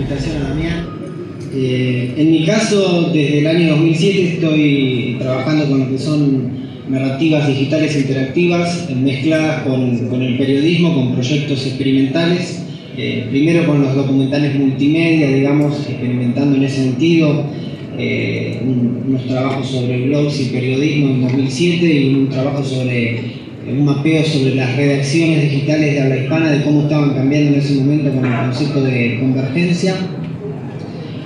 invitación a Damián. En mi caso, desde el año 2007 estoy trabajando con lo que son narrativas digitales interactivas mezcladas con el periodismo, con proyectos experimentales. Primero con los documentales multimedia, digamos, experimentando en ese sentido, unos trabajos sobre blogs y periodismo en 2007 y un trabajo sobre un mapeo sobre las redacciones digitales de habla hispana, de cómo estaban cambiando en ese momento con el concepto de convergencia.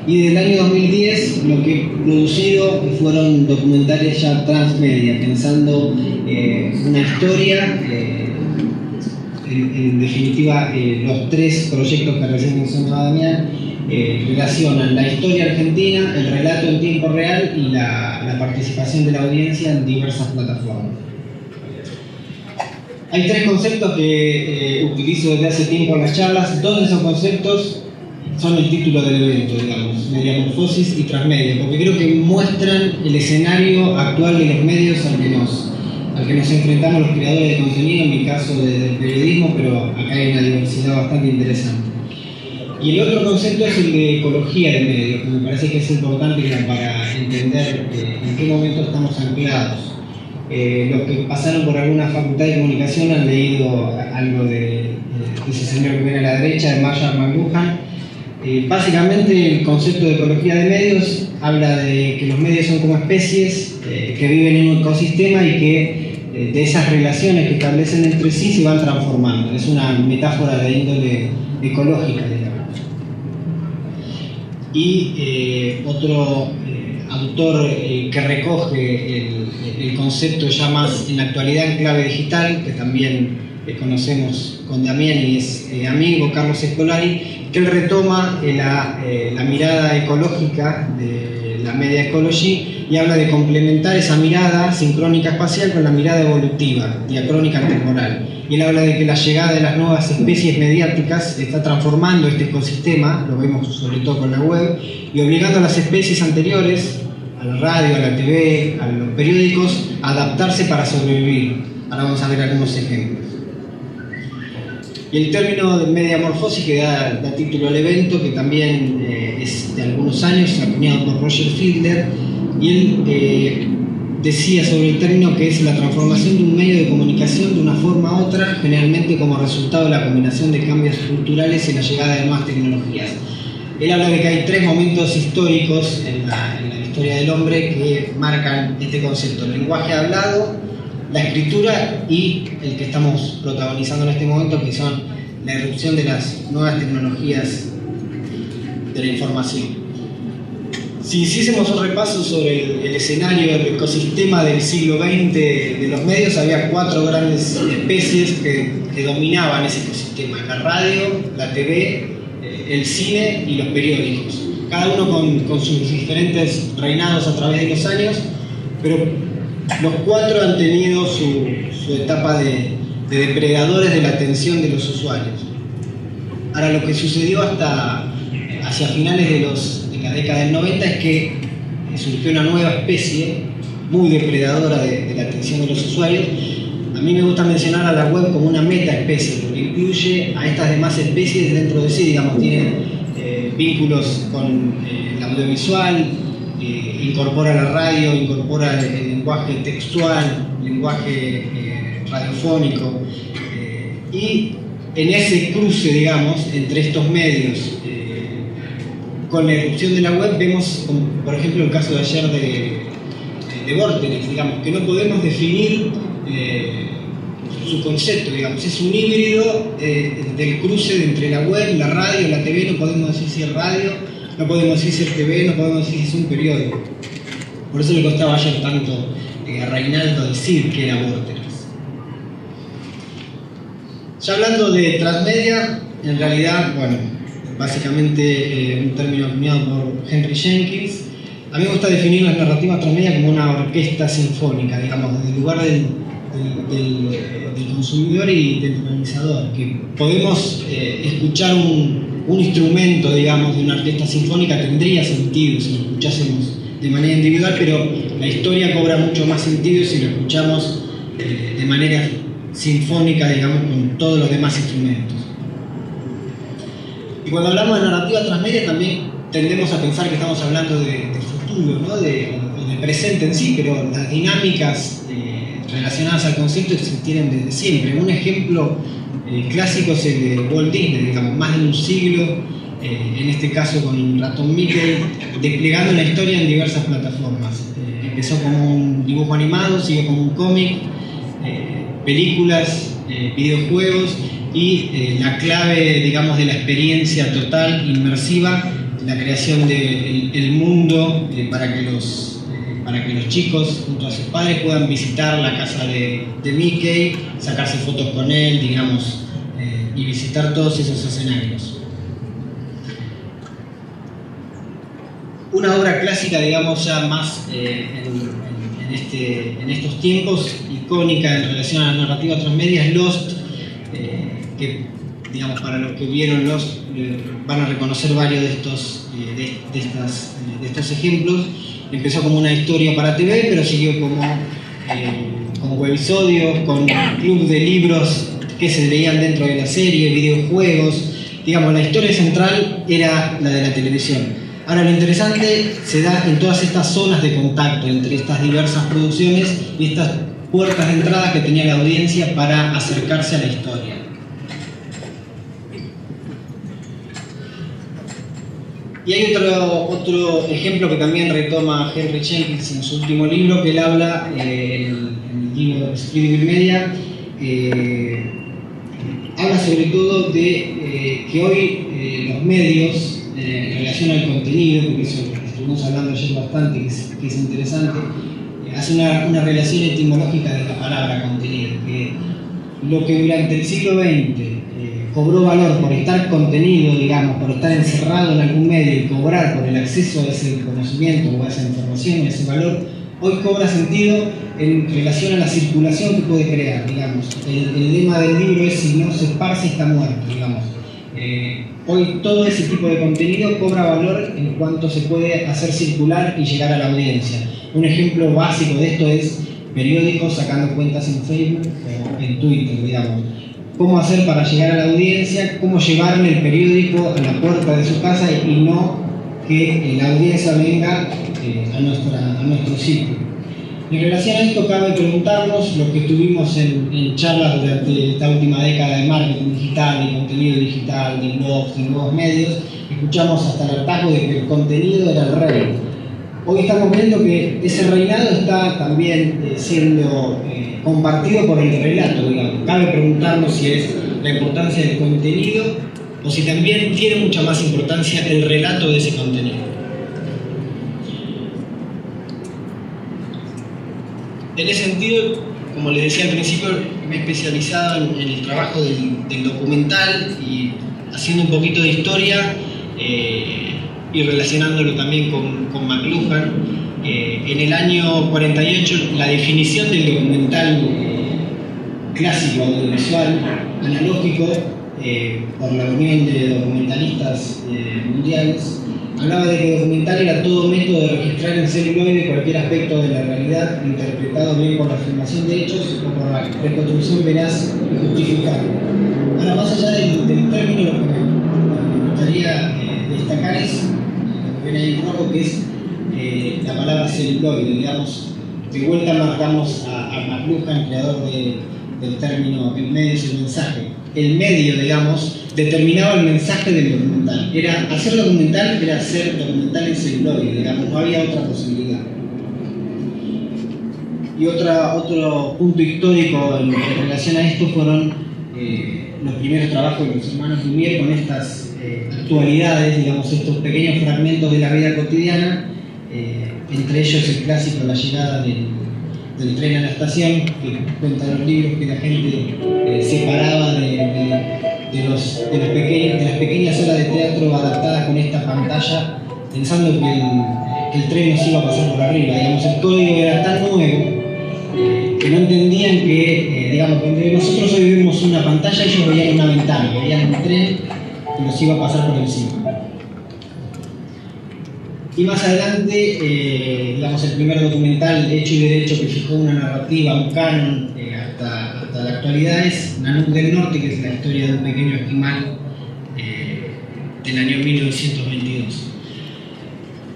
Y desde el año 2010 lo que he producido fueron documentales ya transmedia, pensando una historia. En definitiva, los tres proyectos que recién mencionaba Damián relacionan la historia argentina, el relato en tiempo real y la participación de la audiencia en diversas plataformas. Hay tres conceptos que utilizo desde hace tiempo en las charlas. Dos de esos conceptos son el título del evento, digamos, mediamorfosis y transmedia, porque creo que muestran el escenario actual de los medios al que nos enfrentamos los creadores de contenido, en mi caso del periodismo, pero acá hay una diversidad bastante interesante. Y el otro concepto es el de ecología de medios, que me parece que es importante para entender en qué momento estamos anclados. Los que pasaron por alguna facultad de comunicación han leído algo de ese señor que viene a la derecha, de Marshall McLuhan. Básicamente el concepto de ecología de medios habla de que los medios son como especies que viven en un ecosistema y que de esas relaciones que establecen entre sí se van transformando. Es una metáfora de índole ecológica, digamos. Y otro autor que recoge el concepto ya más en la actualidad en clave digital, que también conocemos con Damián y es amigo, Carlos Escolari, que él retoma la mirada ecológica de la Media Ecology y habla de complementar esa mirada sincrónica espacial con la mirada evolutiva, diacrónica temporal. Y él habla de que la llegada de las nuevas especies mediáticas está transformando este ecosistema, lo vemos sobre todo con la web, y obligando a las especies anteriores, a la radio, a la TV, a los periódicos, a adaptarse para sobrevivir. Ahora vamos a ver algunos ejemplos. Y el término de mediamorfosis que da título al evento, que también es de algunos años, acuñado por Roger Fiedler, y él decía sobre el término que es la transformación de un medio de comunicación de una forma a otra, generalmente como resultado de la combinación de cambios culturales y la llegada de nuevas tecnologías. Él habla de que hay tres momentos históricos en la historia del hombre que marcan este concepto: el lenguaje hablado, la escritura y el que estamos protagonizando en este momento, que son la irrupción de las nuevas tecnologías de la información. Si hiciésemos un repaso sobre el escenario, el ecosistema del siglo XX de los medios, había cuatro grandes especies que dominaban ese ecosistema: la radio, la TV, el cine y los periódicos. Cada uno con sus diferentes reinados a través de los años, pero los cuatro han tenido su etapa de depredadores de la atención de los usuarios. Ahora, lo que sucedió hacia finales de la década del 90 es que surgió una nueva especie muy depredadora de la atención de los usuarios. A mí me gusta mencionar a la web como una metaespecie, porque incluye a estas demás especies dentro de sí, digamos, tiene vínculos con el audiovisual, incorpora la radio, incorpora el lenguaje textual, lenguaje radiofónico, y en ese cruce, digamos, entre estos medios con la irrupción de la web vemos, como, por ejemplo, el caso de ayer de Vortex, digamos, que no podemos definir su concepto, digamos, es un híbrido del cruce entre la web, la radio, la TV. No podemos decir si es radio, no podemos decir si es TV, no podemos decir si es un periódico. Por eso le costaba ayer tanto a Reinaldo decir que era Vortex. Ya hablando de transmedia, en realidad, bueno, básicamente un término acuñado por Henry Jenkins. A mí me gusta definir las narrativas transmedia como una orquesta sinfónica, digamos, desde el lugar del consumidor y del organizador, que podemos escuchar un instrumento, digamos, de una orquesta sinfónica. Tendría sentido si lo escuchásemos de manera individual, pero la historia cobra mucho más sentido si lo escuchamos de manera sinfónica, digamos, con todos los demás instrumentos. Y cuando hablamos de narrativa transmedia también tendemos a pensar que estamos hablando de futuro, ¿no? o de presente en sí, pero las dinámicas relacionadas al concepto existieron desde siempre. Un ejemplo clásico es el de Walt Disney, digamos, más de un siglo, en este caso con el ratón Mickey, desplegando la historia en diversas plataformas. Empezó como un dibujo animado, siguió como un cómic, películas, videojuegos y la clave, digamos, de la experiencia total, inmersiva, la creación del mundo para que los chicos junto a sus padres puedan visitar la casa de Mickey, sacarse fotos con él, digamos, y visitar todos esos escenarios. Una obra clásica, digamos, ya más en estos tiempos, icónica en relación a la narrativa transmedia, es Lost, que, digamos, para los que vieron Lost van a reconocer varios de estos ejemplos. Empezó como una historia para TV, pero siguió como webisodios, con club de libros que se leían dentro de la serie, videojuegos. Digamos, la historia central era la de la televisión. Ahora, lo interesante se da en todas estas zonas de contacto entre estas diversas producciones y estas puertas de entrada que tenía la audiencia para acercarse a la historia. Y hay otro ejemplo que también retoma Henry Jenkins en su último libro, que él habla, en el libro Scribner Media, habla sobre todo de que hoy los medios, en relación al contenido, porque eso estuvimos hablando ayer bastante, que es interesante, hace una relación etimológica de la palabra contenido, que lo que durante el siglo XX cobró valor por estar contenido, digamos, por estar encerrado en algún medio y cobrar por el acceso a ese conocimiento o a esa información, a ese valor, hoy cobra sentido en relación a la circulación que puede crear, digamos. El lema del libro es: si no se esparce, está muerto, digamos. Hoy todo ese tipo de contenido cobra valor en cuanto se puede hacer circular y llegar a la audiencia. Un ejemplo básico de esto es periódicos sacando cuentas en Facebook o en Twitter, digamos. Cómo hacer para llegar a la audiencia, cómo llevarle el periódico a la puerta de su casa y no que la audiencia venga a nuestro sitio. En relación a esto cabe preguntarnos, lo que tuvimos en charlas durante esta última década de marketing digital, de contenido digital, de blogs, de nuevos medios, escuchamos hasta el hartazgo de que el contenido era el rey. Hoy estamos viendo que ese reinado está también siendo compartido por el relato, digamos. Cabe preguntarnos si es la importancia del contenido o si también tiene mucha más importancia el relato de ese contenido. En ese sentido, como les decía al principio, me he especializado en el trabajo del documental y haciendo un poquito de historia y relacionándolo también con McLuhan. En el año 48, la definición del documental clásico, audiovisual, analógico, por la Unión de Documentalistas Mundiales, hablaba de que documental era todo método de registrar en celuloide cualquier aspecto de la realidad, interpretado bien por la afirmación de hechos o por la reconstrucción veraz y justificada. Ahora, más allá del término, lo que me gustaría destacar es lo que viene ahí en rojo, que es la palabra celuloide. Digamos, de vuelta marcamos a McLuhan, creador del término "el medio es el mensaje". El medio, digamos, determinaba el mensaje del documental. Hacer documental era hacer documental en celuloide, digamos, no había otra posibilidad. Y otro punto histórico en relación a esto fueron los primeros trabajos de los hermanos Lumière con estas actualidades, digamos, estos pequeños fragmentos de la vida cotidiana, entre ellos el clásico La llegada del tren a la estación, que cuentan los libros que la gente se paraba de las pequeñas obras de teatro adaptadas con esta pantalla, pensando que el tren nos iba a pasar por arriba. Digamos, el código era tan nuevo que no entendían que, digamos, cuando nosotros hoy vemos una pantalla, ellos veían una ventana, veían un tren que nos iba a pasar por encima. Y más adelante, digamos, el primer documental Hecho y Derecho que fijó una narrativa, un canon, hasta la actualidad, es Nanook del Norte, que es la historia de un pequeño esquimal del año 1922.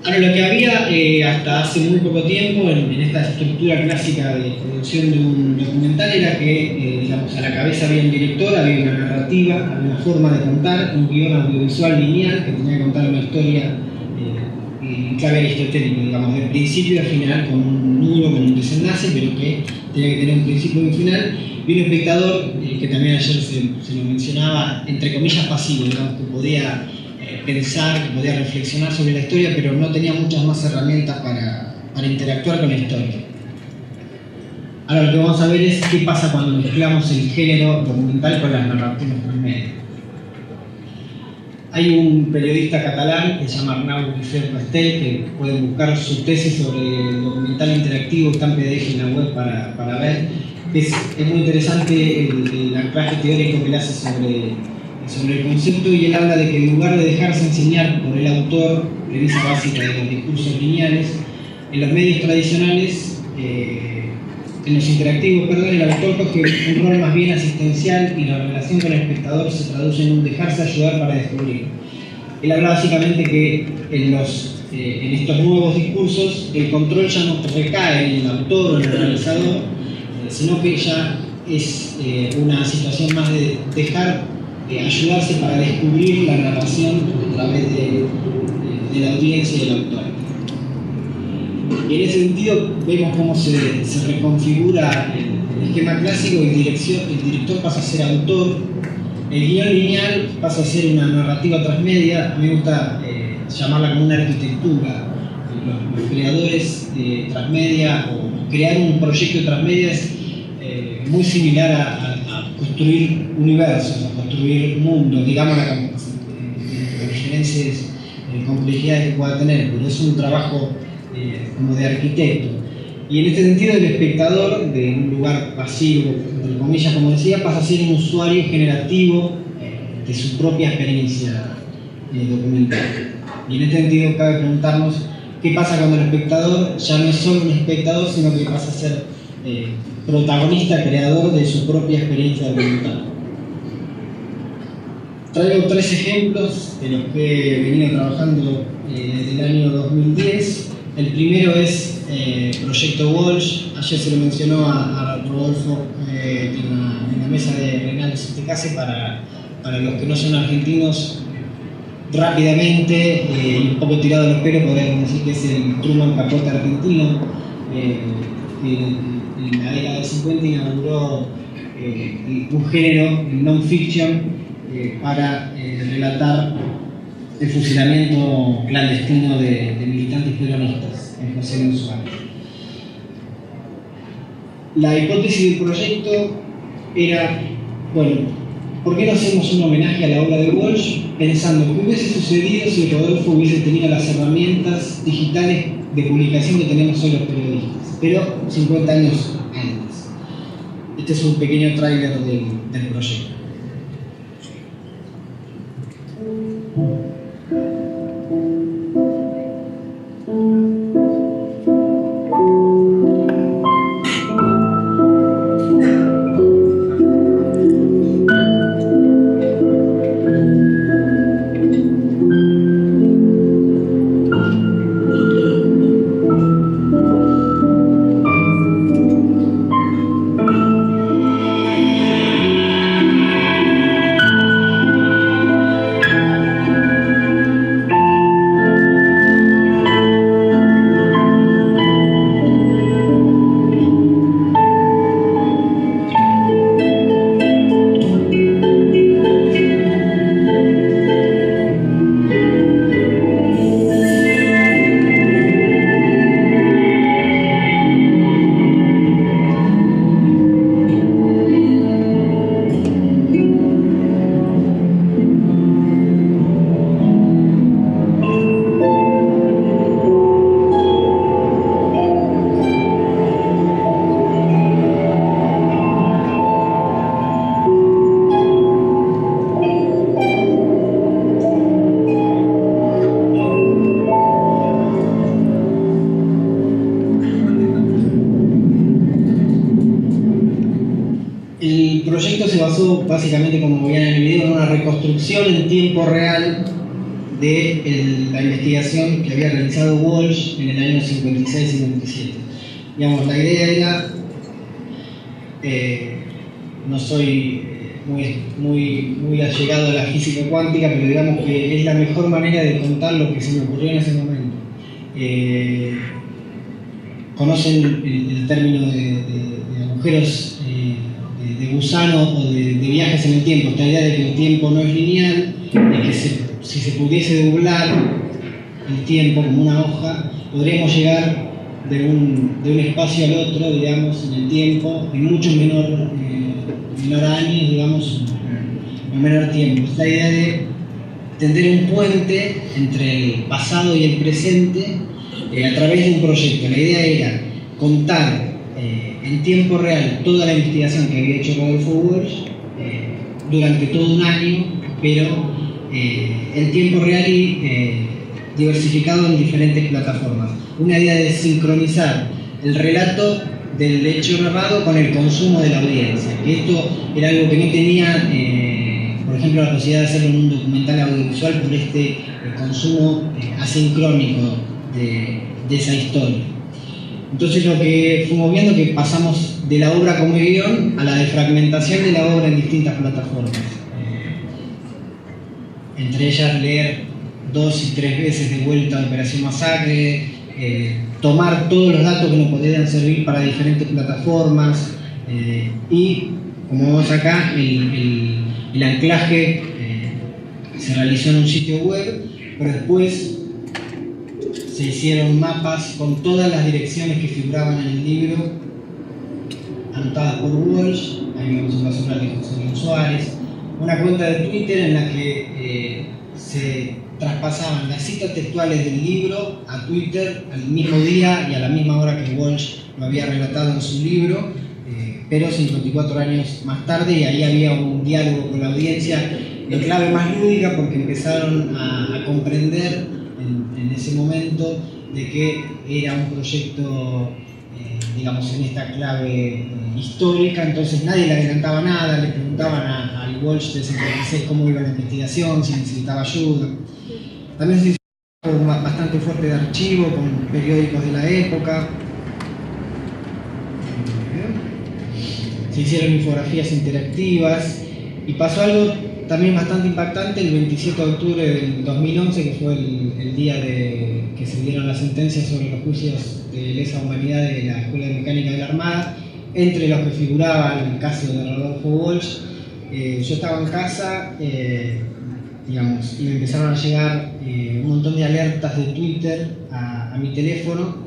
Ahora, lo que había hasta hace muy poco tiempo en esta estructura clásica de producción de un documental era que, digamos, a la cabeza había un director, había una narrativa, había una forma de contar, un guión audiovisual lineal que tenía que contar una historia en clave aristotélica, digamos, de principio a final, con un nudo, con un desenlace, pero que tenía que tener un principio y un final, y un espectador, que también ayer se lo mencionaba, entre comillas pasivo, digamos, que podía pensar, que podía reflexionar sobre la historia, pero no tenía muchas más herramientas para interactuar con la historia. Ahora lo que vamos a ver es qué pasa cuando mezclamos el género documental con las narrativas transmedia. Hay un periodista catalán que se llama Arnau Guifré Pastel, que pueden buscar su tesis sobre el documental interactivo, está en PDF en la web para ver. Es muy interesante el anclaje teórico que él hace sobre el concepto, y él habla de que en lugar de dejarse enseñar por el autor, premisa básica de los discursos lineales, en los medios tradicionales, en los interactivos, el autor coge un rol más bien asistencial y la relación con el espectador se traduce en un dejarse ayudar para descubrir. Él habla básicamente que en estos nuevos discursos el control ya no recae en el autor o en el realizador, sino que ya es una situación más de dejar ayudarse para descubrir la narración a través de la audiencia y del autor. Y en ese sentido vemos cómo se reconfigura el esquema clásico. El director pasa a ser autor, el guión lineal pasa a ser una narrativa transmedia. A mí me gusta llamarla como una arquitectura. Los creadores transmedia o crear un proyecto transmedia es muy similar a construir universos, a construir mundos, digamos, las diferentes complejidades que pueda tener, pero es un trabajo como de arquitecto. Y en este sentido el espectador, de un lugar pasivo, entre comillas, como decía, pasa a ser un usuario generativo de su propia experiencia documental. Y en este sentido cabe preguntarnos qué pasa cuando el espectador ya no es solo un espectador, sino que pasa a ser protagonista, creador de su propia experiencia documental. Traigo 3 ejemplos de los que he venido trabajando desde el año 2010. El primero es Proyecto Walsh. Ayer se lo mencionó a Rodolfo en la mesa de Reinaldo Santecase. Para los que no son argentinos, rápidamente y un poco tirado de los pelos, podríamos decir que es el Truman Capote argentino. En la década del 50 inauguró un género, el non-fiction, para relatar el fusilamiento clandestino de militantes peronistas en José Luis Suárez. La hipótesis del proyecto era, bueno, ¿por qué no hacemos un homenaje a la obra de Walsh pensando qué hubiese sucedido si Rodolfo hubiese tenido las herramientas digitales de publicación que tenemos hoy los periodistas, pero 50 años antes? Este es un pequeño tráiler del proyecto. El proyecto se basó básicamente, como veían en el video, en una reconstrucción en tiempo real de la investigación que había realizado Walsh en el año 56-57. Digamos, la idea era, no soy muy allegado a la física cuántica, pero digamos que es la mejor manera de contar lo que se me ocurrió en ese momento. Conocen el término de agujeros de gusano o de viajes en el tiempo, esta idea de que el tiempo no es lineal, y que si se pudiese doblar el tiempo como una hoja, podríamos llegar de un espacio al otro, digamos, en el tiempo, en mucho menor años, digamos, en menor tiempo. Esta idea de tender un puente entre el pasado y el presente a través de un proyecto. La idea era contar en tiempo real toda la investigación que había hecho Rodolfo Walsh durante todo un año, pero en tiempo real y diversificado en diferentes plataformas. Una idea de sincronizar el relato del hecho narrado con el consumo de la audiencia. Que esto era algo que no tenía, por ejemplo, la posibilidad de hacerlo en un documental audiovisual por este consumo asincrónico de esa historia. Entonces lo que fuimos viendo que pasamos de la obra como guión a la defragmentación de la obra en distintas plataformas. Entre ellas leer 2 y 3 veces de vuelta Operación Masacre, tomar todos los datos que nos podrían servir para diferentes plataformas y, como vemos acá, el anclaje se realizó en un sitio web, pero después se hicieron mapas con todas las direcciones que figuraban en el libro, anotadas por Walsh. Ahí vemos un basural de José Luis Suárez, una cuenta de Twitter en la que se traspasaban las citas textuales del libro a Twitter al mismo día y a la misma hora que Walsh lo había relatado en su libro, pero 54 años más tarde, y ahí había un diálogo con la audiencia en clave más lúdica, porque empezaron a comprender en ese momento de que era un proyecto, digamos, en esta clave histórica. Entonces nadie le adelantaba nada, le preguntaban al Walsh del 56 cómo iba la investigación, si necesitaba ayuda. También se hizo algo bastante fuerte de archivo con periódicos de la época. Se hicieron infografías interactivas y pasó algo también bastante impactante el 27 de octubre del 2011, que fue el día que se dieron las sentencias sobre los juicios de lesa humanidad de la Escuela de Mecánica de la Armada, entre los que figuraba el caso de Rodolfo Walsh. Yo estaba en casa, digamos, y me empezaron a llegar un montón de alertas de Twitter a mi teléfono,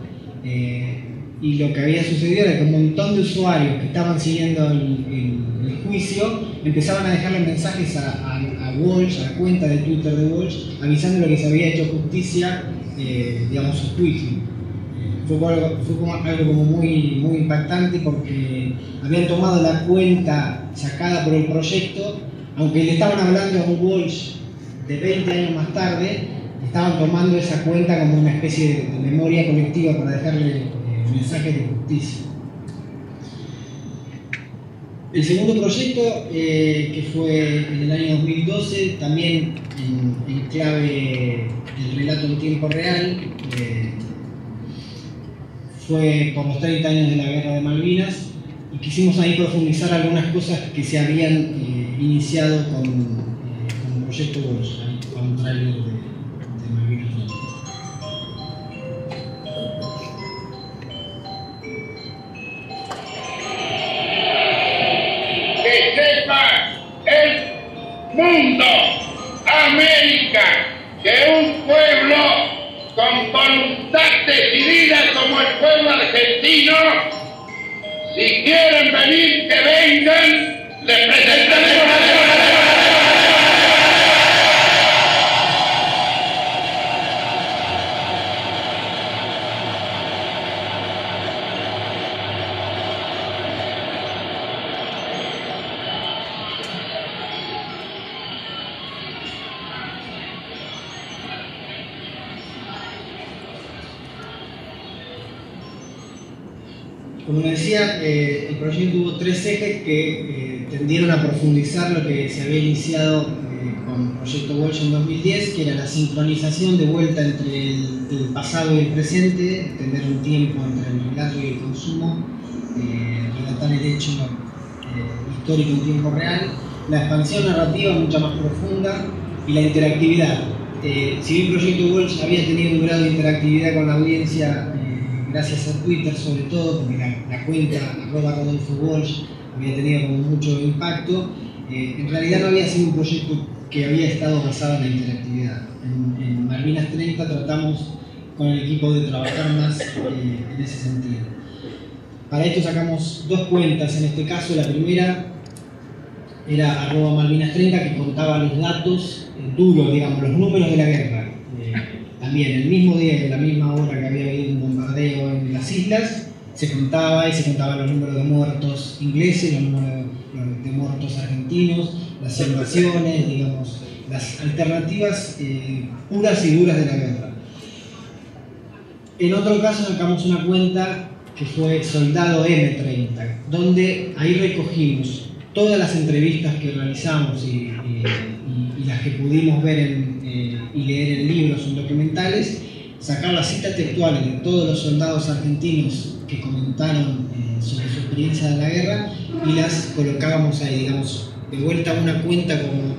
y lo que había sucedido era que un montón de usuarios que estaban siguiendo el juicio empezaban a dejarle mensajes a Walsh, a la cuenta de Twitter de Walsh, avisando lo que se había hecho justicia, digamos, su juicio. Fue como algo como muy impactante, porque habían tomado la cuenta sacada por el proyecto, aunque le estaban hablando a un Walsh de 20 años más tarde, estaban tomando esa cuenta como una especie de memoria colectiva para dejarle mensajes de justicia. El segundo proyecto, que fue en el año 2012, también en clave del relato en tiempo real, fue por los 30 años de la Guerra de Malvinas, y quisimos ahí profundizar algunas cosas que se habían iniciado con el proyecto Walsh, con un trailer de Malvinas. Que sepa el mundo, América, que un pueblo con voluntad decidida como el pueblo argentino, si quieren venir, que vengan, les presentaremos Como decía, el proyecto tuvo 3 ejes que tendieron a profundizar lo que se había iniciado con con Proyecto Walsh en 2010, que era la sincronización de vuelta entre el pasado y el presente, tener un tiempo entre el relato y el consumo, relatar el hecho histórico en tiempo real, la expansión narrativa mucha más profunda y la interactividad. Si bien Proyecto Walsh había tenido un grado de interactividad con la audiencia, gracias a Twitter sobre todo, porque la cuenta @RodolfoWalsh había tenido como mucho impacto, en realidad no había sido un proyecto que había estado basado en la interactividad. En Malvinas 30 tratamos con el equipo de trabajar más en ese sentido. Para esto sacamos dos cuentas en este caso. La primera era @Malvinas30, que contaba los datos duros, digamos, los números de la guerra. También el mismo día y a la misma hora que había habido un bombardeo en las islas, se contaba los números de muertos ingleses, los números de muertos argentinos, las invasiones, digamos, las alternativas puras y duras de la guerra. En otro caso sacamos una cuenta que fue Soldado M30, donde ahí recogimos todas las entrevistas que realizamos y las que pudimos ver y leer en libros o en documentales, sacar las citas textuales de todos los soldados argentinos que comentaron sobre su experiencia de la guerra y las colocábamos ahí, digamos, de vuelta a una cuenta como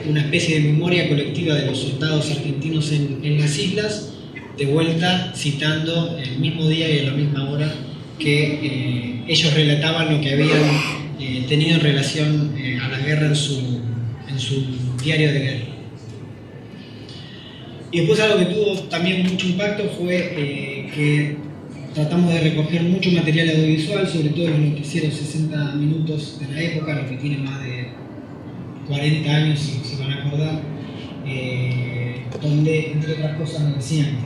una especie de memoria colectiva de los soldados argentinos en las islas, de vuelta citando el mismo día y a la misma hora que ellos relataban lo que habían tenido en relación a la guerra en su diario de guerra. Y después algo que tuvo también mucho impacto fue que tratamos de recoger mucho material audiovisual, sobre todo los noticieros 60 minutos de la época, los que tienen más de 40 años, si van a acordar, donde, entre otras cosas, nos decían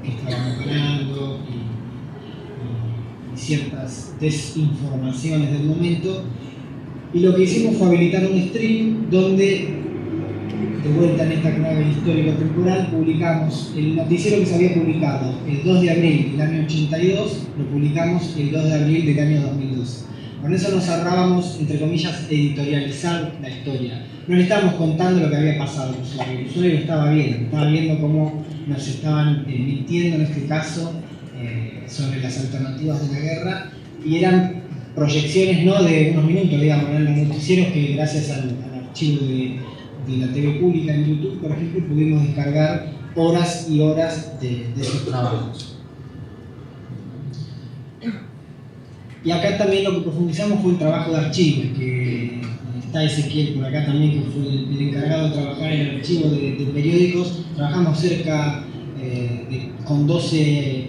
que estaban ganando y ciertas desinformaciones del momento. Y lo que hicimos fue habilitar un stream donde, de vuelta en esta clave histórico-temporal, publicamos el noticiero que se había publicado el 2 de abril del año 82, lo publicamos el 2 de abril del año 2012. Con eso nos ahorrábamos, entre comillas, editorializar la historia. No le estábamos contando lo que había pasado al usuario. El usuario lo estaba viendo cómo nos estaban mintiendo en este caso sobre las alternativas de la guerra, y eran proyecciones no de unos minutos, digamos, eran los noticieros que gracias al archivo de la TV pública en YouTube, por ejemplo, pudimos descargar horas y horas de esos trabajos. Y acá también lo que profundizamos fue el trabajo de archivo, que está Ezequiel por acá también, que fue el encargado de trabajar en el archivo de periódicos. Trabajamos cerca con 12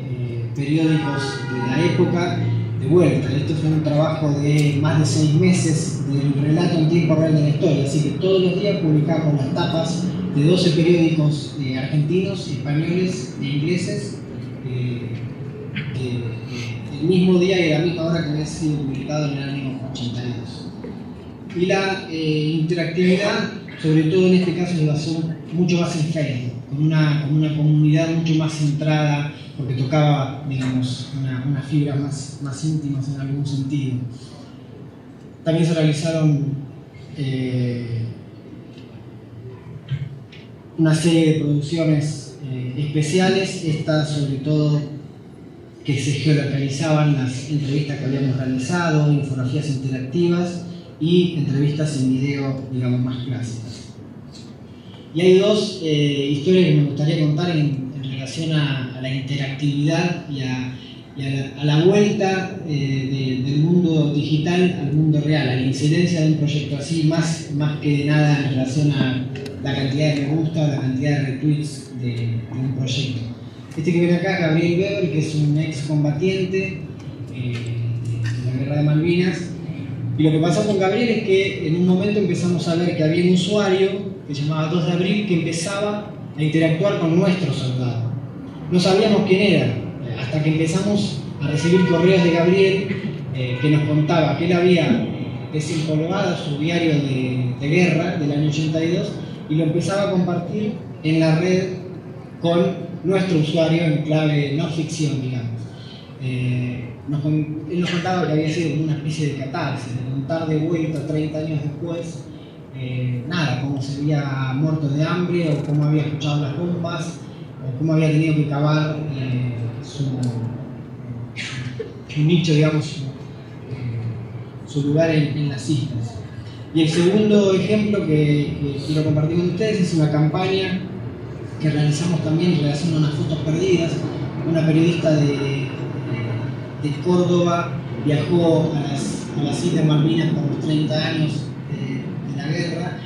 periódicos de la época de vuelta. Esto fue un trabajo de más de 6 meses del relato en tiempo real de la historia, así que todos los días publicamos las tapas de 12 periódicos argentinos, españoles e ingleses, el mismo día y a la misma hora que había sido publicado en el año 82. Y la interactividad, sobre todo en este caso, se basó mucho más en Facebook, con una comunidad mucho más centrada, porque tocaba, digamos, unas fibras más íntimas en algún sentido. También se realizaron una serie de producciones especiales, estas sobre todo que se geolocalizaban las entrevistas que habíamos realizado, infografías interactivas y entrevistas en video, digamos, más clásicas. Y hay dos historias que me gustaría contar en relación a la interactividad y a la vuelta del mundo digital al mundo real, a la incidencia de un proyecto así, más que de nada en relación a la cantidad de me gusta, la cantidad de retweets de un proyecto. Este que ven acá, Gabriel Weber, que es un ex combatiente de la guerra de Malvinas. Y lo que pasó con Gabriel es que en un momento empezamos a ver que había un usuario que se llamaba 2 de abril que empezaba a interactuar con nuestros soldados. No sabíamos quién era, hasta que empezamos a recibir correos de Gabriel que nos contaba que él había desempolvado su diario de guerra del año 82 y lo empezaba a compartir en la red con nuestro usuario en clave no ficción, digamos. Él nos contaba que había sido una especie de catarsis, de contar de vuelta 30 años después nada, cómo se había muerto de hambre, o cómo había escuchado las bombas, o cómo había tenido que cavar su nicho, digamos, su lugar en las islas. Y el segundo ejemplo que quiero compartir con ustedes es una campaña que realizamos también en relación a unas fotos perdidas. Una periodista de Córdoba viajó a las Islas Malvinas por los 30 años de la guerra,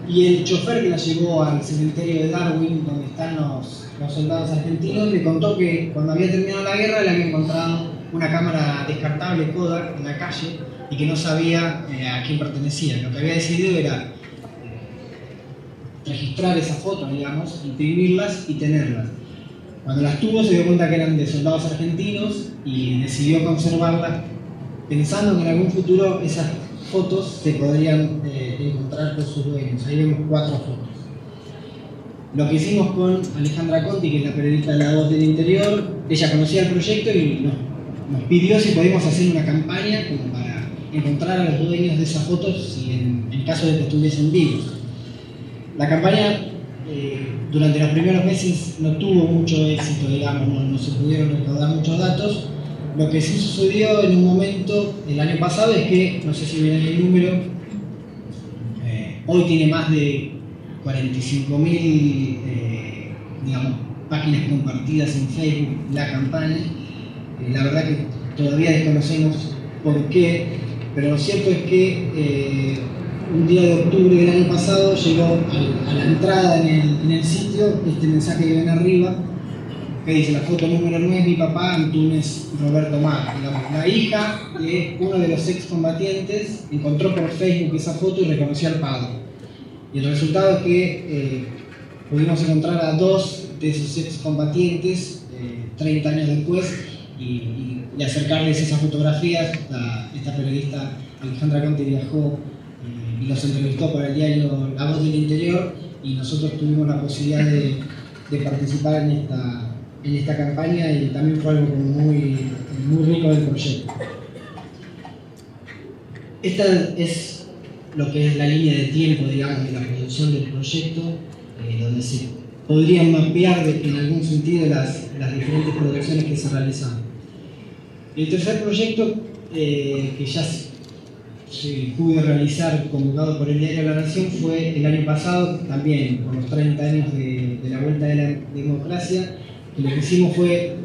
y el chofer que la llevó al cementerio de Darwin, donde están los soldados argentinos, le contó que cuando había terminado la guerra le había encontrado una cámara descartable Kodak en la calle y que no sabía a quién pertenecía. Lo que había decidido era registrar esas fotos, digamos, imprimirlas y tenerlas. Cuando las tuvo se dio cuenta que eran de soldados argentinos y decidió conservarlas, pensando que en algún futuro esas fotos se podrían encontrar con sus dueños. Ahí vemos 4 fotos. Lo que hicimos con Alejandra Conti, que es la periodista de La Voz del Interior, ella conocía el proyecto y nos pidió si podíamos hacer una campaña como para encontrar a los dueños de esas fotos si en caso de que estuviesen vivos. La campaña durante los primeros meses no tuvo mucho éxito, digamos, no se pudieron recaudar muchos datos. Lo que sí sucedió en un momento el año pasado es que, no sé si viene el número, hoy tiene más de 45.000 digamos, páginas compartidas en Facebook la campaña. La verdad que todavía desconocemos por qué, pero lo cierto es que un día de octubre del año pasado llegó a la entrada en el sitio este mensaje que ven arriba, que dice: la foto número 9 es mi papá, Antunes Roberto Mar. La hija de uno de los excombatientes encontró por Facebook esa foto y reconoció al padre. Y el resultado es que pudimos encontrar a 2 de esos excombatientes 30 años después y acercarles esas fotografías. Esta periodista Alejandra Conti viajó y los entrevistó para el diario La Voz del Interior, y nosotros tuvimos la posibilidad de participar en esta campaña, y también fue algo muy rico del proyecto. Esta es lo que es la línea de tiempo, digamos, de la producción del proyecto, donde se podrían mapear en algún sentido las diferentes producciones que se realizaron. El tercer proyecto que ya se pudo realizar, convocado por el diario La Nación, fue el año pasado, también por los 30 años de la vuelta de la democracia. Lo que hicimos fue,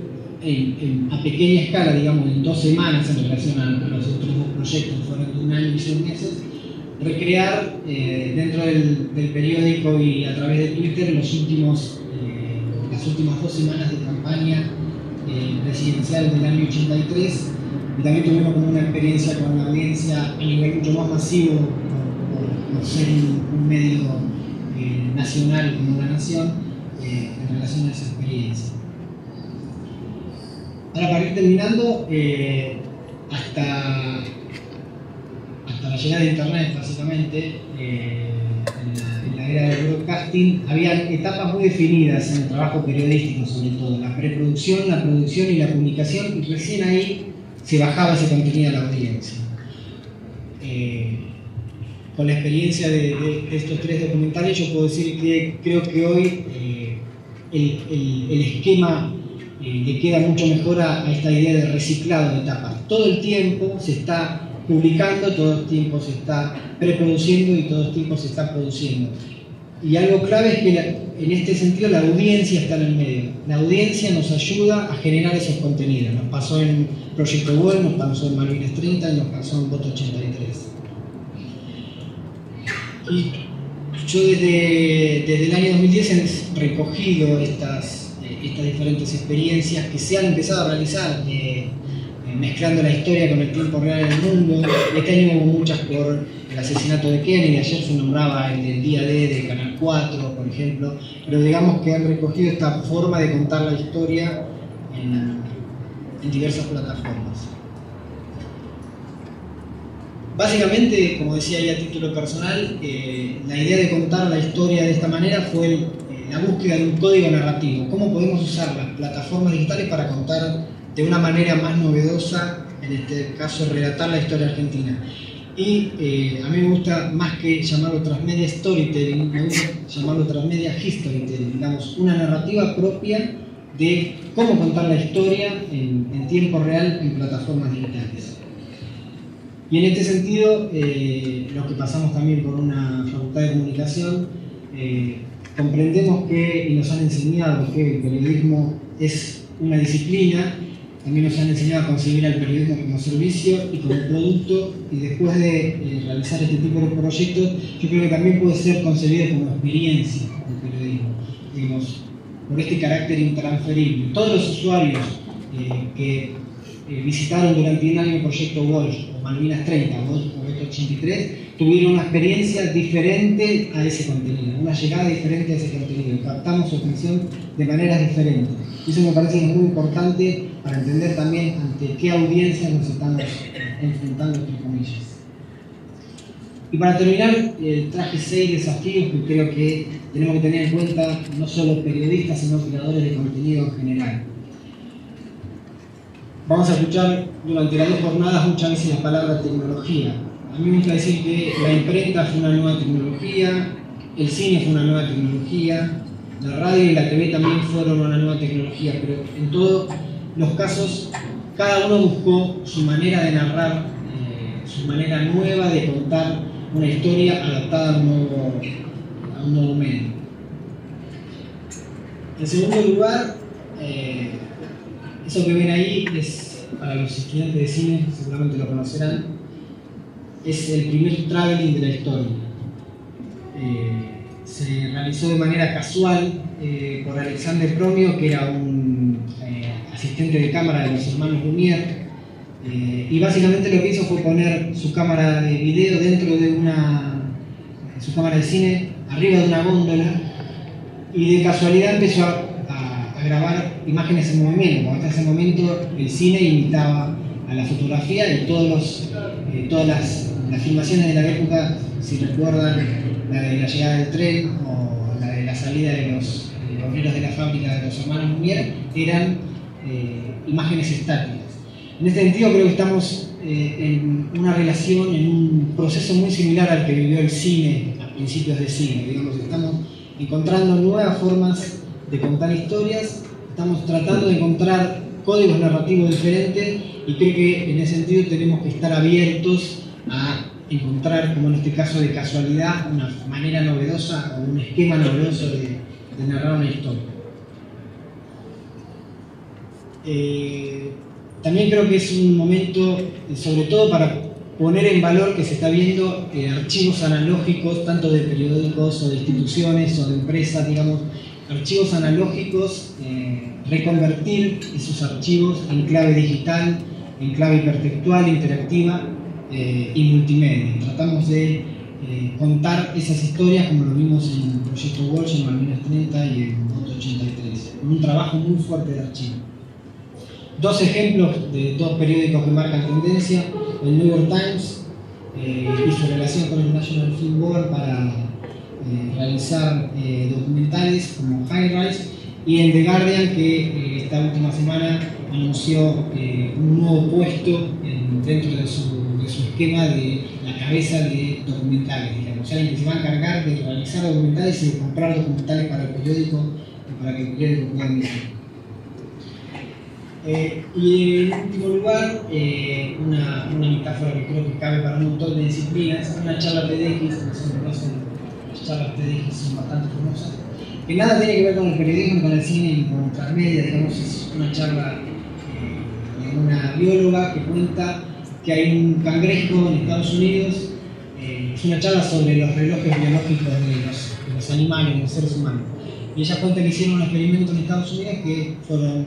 a pequeña escala, digamos, en 2 semanas en relación a los otros 2 proyectos, fueron de 1 año y 6 meses, recrear dentro del periódico y a través de Twitter las últimas 2 semanas de campaña presidencial del año 83. Y también tuvimos como una experiencia con la audiencia a nivel mucho más masivo, por ser un medio nacional como La Nación, en relación a esa experiencia. Ahora, para ir terminando, hasta la llegada de Internet, básicamente, en la era del broadcasting, había etapas muy definidas en el trabajo periodístico, sobre todo la preproducción, la producción y la comunicación, y recién ahí se bajaba ese contenido a la audiencia. Con la experiencia de estos 3 documentales, yo puedo decir que creo que hoy el esquema le queda mucho mejor a esta idea de reciclado de etapas. Todo el tiempo se está publicando, todo el tiempo se está preproduciendo y todo el tiempo se está produciendo. Y algo clave es que en este sentido la audiencia está en el medio. La audiencia nos ayuda a generar esos contenidos. Nos pasó en Proyecto Gol, nos pasó en Malvinas 30 y nos pasó en Voto 83. Y yo desde el año 2010 he recogido estas diferentes experiencias que se han empezado a realizar, mezclando la historia con el tiempo real del mundo. Este año hubo muchas por el asesinato de Kennedy, ayer se nombraba el del día D de Canal 4, por ejemplo, pero digamos que han recogido esta forma de contar la historia en diversas plataformas. Básicamente, como decía ahí a título personal, la idea de contar la historia de esta manera fue la búsqueda de un código narrativo. ¿Cómo podemos usar las plataformas digitales para contar de una manera más novedosa, en este caso relatar la historia argentina? Y a mí me gusta, más que llamarlo transmedia storytelling, me gusta llamarlo transmedia historytelling, digamos, una narrativa propia de cómo contar la historia en tiempo real en plataformas digitales. Y en este sentido, los que pasamos también por una facultad de comunicación, comprendemos que, y nos han enseñado que el periodismo es una disciplina. También nos han enseñado a concebir al periodismo como servicio y como producto, y después de realizar este tipo de proyectos, yo creo que también puede ser concebido como experiencia del periodismo, digamos, por este carácter intransferible. Todos los usuarios que visitaron durante un año el proyecto Walsh, o Malvinas 30, o Boeto 83, tuvieron una experiencia diferente a ese contenido, una llegada diferente a ese contenido, captamos su atención de maneras diferentes. Y eso me parece muy importante para entender también ante qué audiencia nos estamos enfrentando, entre comillas. Y para terminar, traje 6 desafíos que creo que tenemos que tener en cuenta no solo periodistas, sino creadores de contenido en general. Vamos a escuchar durante las 2 jornadas muchas veces la palabra tecnología. A mí me gusta decir que la imprenta fue una nueva tecnología, el cine fue una nueva tecnología, la radio y la TV también fueron una nueva tecnología, pero en todos los casos cada uno buscó su manera de narrar, su manera nueva de contar una historia adaptada a un nuevo medio. En segundo lugar, eso que ven ahí es, para los estudiantes de cine, seguramente lo conocerán, es el primer traveling de la historia. Se realizó de manera casual por Alexander Promio, que era un asistente de cámara de los hermanos Lumière, y básicamente lo que hizo fue poner su cámara de video dentro de su cámara de cine, arriba de una góndola, y de casualidad empezó a grabar imágenes en movimiento. Hasta ese momento el cine imitaba a la fotografía, y todas las filmaciones de la época, si recuerdan, la de la llegada del tren o la de la salida de los obreros de la fábrica de los hermanos Lumière, eran imágenes estáticas. En este sentido creo que estamos en una relación, en un proceso muy similar al que vivió el cine a principios de siglo. Digamos, estamos encontrando nuevas formas de contar historias, estamos tratando de encontrar códigos narrativos diferentes, y creo que en ese sentido tenemos que estar abiertos a encontrar, como en este caso de casualidad, una manera novedosa o un esquema novedoso de narrar una historia. También creo que es un momento, sobre todo para poner en valor que se está viendo archivos analógicos, tanto de periódicos o de instituciones o de empresas, digamos, archivos analógicos, reconvertir esos archivos en clave digital, en clave hipertextual, interactiva y multimedia. Tratamos de contar esas historias como lo vimos en el proyecto Walsh, en Malvinas 30 y en Boeto 83, con un trabajo muy fuerte de archivo. 2 ejemplos de 2 periódicos que marcan tendencia: el New York Times y su relación con el National Film Board para realizar documentales como High Rise, y el The Guardian, que esta última semana anunció un nuevo puesto dentro de su esquema de la cabeza de documentales, digamos, alguien que se va a encargar de realizar documentales y de comprar documentales para el periódico y para que el periódico pueda emitir. Y en último lugar, una metáfora que creo que cabe para un montón de disciplinas, una charla TEDx, no se conocen, las charlas TEDx son bastante famosas, que nada tiene que ver con el periodismo, con el cine y con transmedia. Digamos, es una charla de una bióloga que cuenta que hay un cangrejo en Estados Unidos. Es una charla sobre los relojes biológicos de los animales, de los seres humanos. Y ella cuenta que hicieron un experimento en Estados Unidos que fueron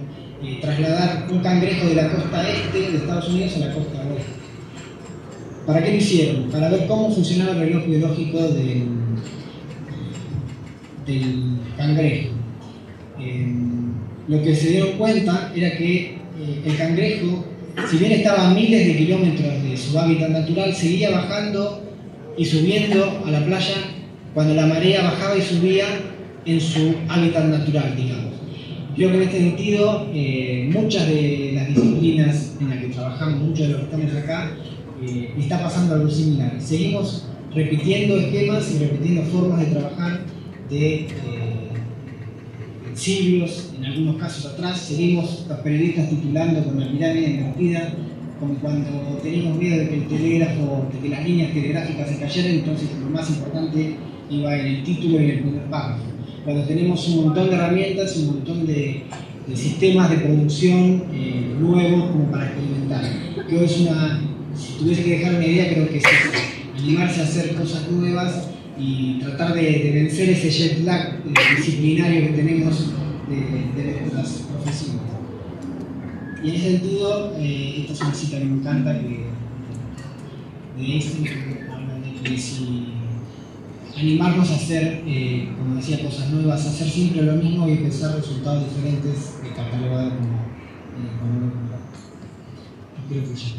trasladar un cangrejo de la costa este de Estados Unidos a la costa oeste. ¿Para qué lo hicieron? Para ver cómo funcionaba el reloj biológico del cangrejo. Lo que se dieron cuenta era que el cangrejo, si bien estaba a miles de kilómetros de su hábitat natural, seguía bajando y subiendo a la playa cuando la marea bajaba y subía en su hábitat natural, digamos. Creo que en este sentido, muchas de las disciplinas en las que trabajamos, muchos de los que estamos acá, está pasando algo similar. Seguimos repitiendo esquemas y repitiendo formas de trabajar de siglos, en algunos casos atrás. Seguimos los periodistas titulando con la pirámide invertida, como cuando teníamos miedo de que el telégrafo, de que las líneas telegráficas se cayeran, entonces lo más importante iba en el título y en el primer párrafo. Cuando tenemos un montón de herramientas, un montón de sistemas de producción nuevos como para experimentar. Que hoy es si tuviese que dejar una idea, creo que es animarse a hacer cosas nuevas y tratar de vencer ese jet lag disciplinario que tenemos de nuestras profesiones. Y en ese sentido, esta es una cita que me encanta, de Einstein, que habla de que si animarnos a hacer, como decía, cosas nuevas, hacer siempre lo mismo y empezar resultados diferentes, catalogado como no. Creo que ya.